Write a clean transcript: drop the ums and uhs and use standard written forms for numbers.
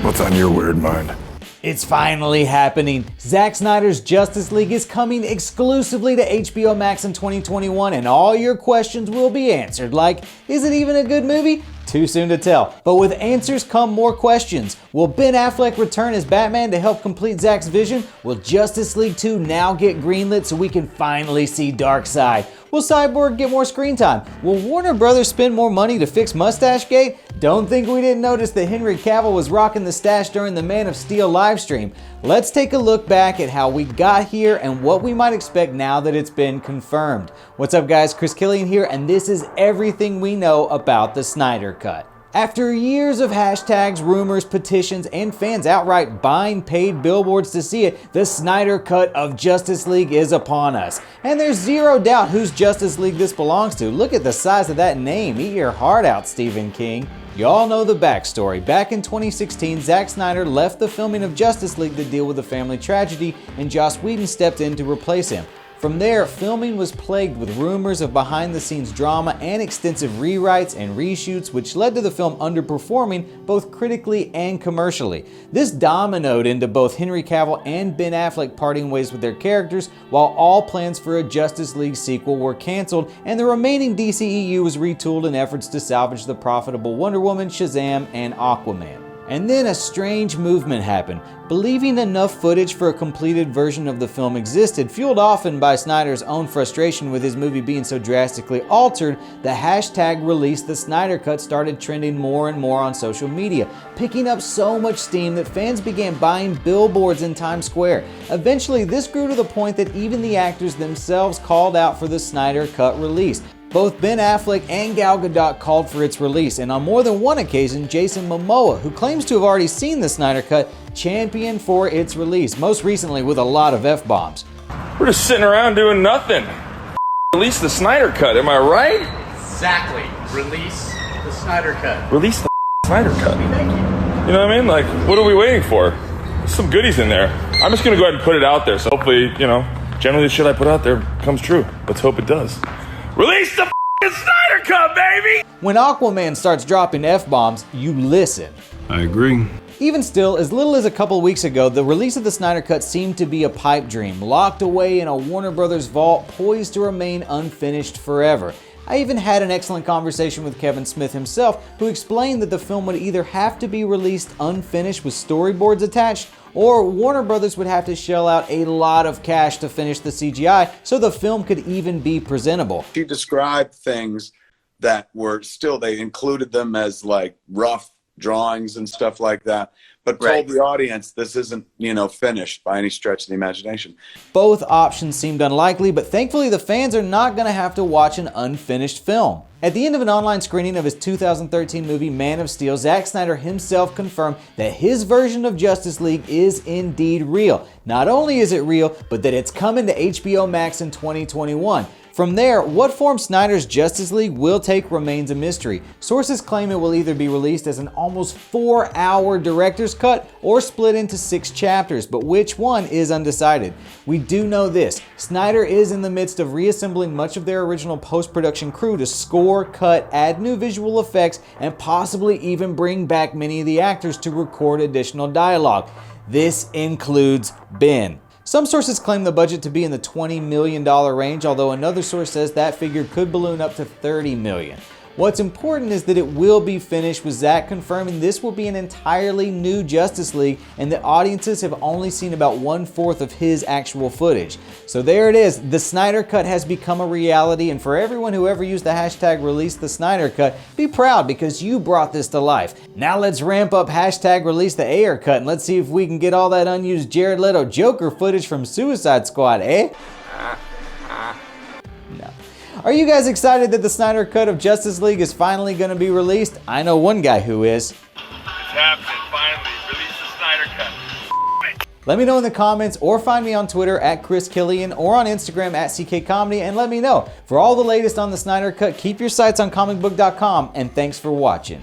What's on your weird mind? It's finally happening. Zack Snyder's Justice League is coming exclusively to HBO Max in 2021, and all your questions will be answered, like, is it even a good movie? Too soon to tell. But with answers come more questions. Will Ben Affleck return as Batman to help complete Zack's vision? Will Justice League 2 now get greenlit so we can finally see Darkseid? Will Cyborg get more screen time? Will Warner Brothers spend more money to fix mustache-gate? Don't think we didn't notice that Henry Cavill was rocking the stache during the Man of Steel livestream. Let's take a look back at how we got here and what we might expect now that it's been confirmed. What's up guys, Chris Killian here, and this is everything we know about the Snyder Cut. After years of hashtags, rumors, petitions, and fans outright buying paid billboards to see it, the Snyder Cut of Justice League is upon us. And there's zero doubt whose Justice League this belongs to. Look at the size of that name. Eat your heart out, Stephen King. You all know the backstory. Back in 2016, Zack Snyder left the filming of Justice League to deal with a family tragedy, and Joss Whedon stepped in to replace him. From there, filming was plagued with rumors of behind-the-scenes drama and extensive rewrites and reshoots, which led to the film underperforming both critically and commercially. This dominoed into both Henry Cavill and Ben Affleck parting ways with their characters, while all plans for a Justice League sequel were canceled, and the remaining DCEU was retooled in efforts to salvage the profitable Wonder Woman, Shazam, and Aquaman. And then a strange movement happened. Believing enough footage for a completed version of the film existed, fueled often by Snyder's own frustration with his movie being so drastically altered, the hashtag release the Snyder Cut started trending more and more on social media, picking up so much steam that fans began buying billboards in Times Square. Eventually, this grew to the point that even the actors themselves called out for the Snyder Cut release. Both Ben Affleck and Gal Gadot called for its release, and on more than one occasion, Jason Momoa, who claims to have already seen the Snyder Cut, championed for its release, most recently with a lot of F-bombs. We're just sitting around doing nothing. Release the Snyder Cut, am I right? Exactly. Release the Snyder Cut. Release the Snyder Cut. Thank you. You know what I mean? Like, what are we waiting for? There's some goodies in there. I'm just gonna go ahead and put it out there, so hopefully, generally the shit I put out there comes true. Let's hope it does. Release the Snyder Cut, baby! When Aquaman starts dropping F-bombs, you listen. I agree. Even still, as little as a couple weeks ago, the release of the Snyder Cut seemed to be a pipe dream, locked away in a Warner Brothers vault, poised to remain unfinished forever. I even had an excellent conversation with Kevin Smith himself, who explained that the film would either have to be released unfinished with storyboards attached, or Warner Brothers would have to shell out a lot of cash to finish the CGI so the film could even be presentable. She described things that were still, they included them as like rough drawings and stuff like that, but told the audience this isn't, finished by any stretch of the imagination. Both options seemed unlikely, but thankfully the fans are not going to have to watch an unfinished film. At the end of an online screening of his 2013 movie Man of Steel, Zack Snyder himself confirmed that his version of Justice League is indeed real. Not only is it real, but that it's coming to HBO Max in 2021. From there, what form Snyder's Justice League will take remains a mystery. Sources claim it will either be released as an almost 4-hour director's cut or split into 6 chapters, but which one is undecided. We do know this: Snyder is in the midst of reassembling much of their original post-production crew to score, cut, add new visual effects, and possibly even bring back many of the actors to record additional dialogue. This includes Ben. Some sources claim the budget to be in the $20 million range, although another source says that figure could balloon up to $30 million. What's important is that it will be finished, with Zack confirming this will be an entirely new Justice League and that audiences have only seen about 1/4 of his actual footage. So there it is, the Snyder Cut has become a reality, and for everyone who ever used the hashtag release the Snyder Cut, be proud because you brought this to life. Now let's ramp up hashtag release the Ayer Cut and let's see if we can get all that unused Jared Leto Joker footage from Suicide Squad, eh? No. Are you guys excited that the Snyder Cut of Justice League is finally going to be released? I know one guy who is. It's happening, finally. Release the Snyder Cut. Let me know in the comments, or find me on Twitter at Chris Killian, or on Instagram at CKComedy, and let me know. For all the latest on the Snyder Cut, keep your sights on Comicbook.com, and thanks for watching.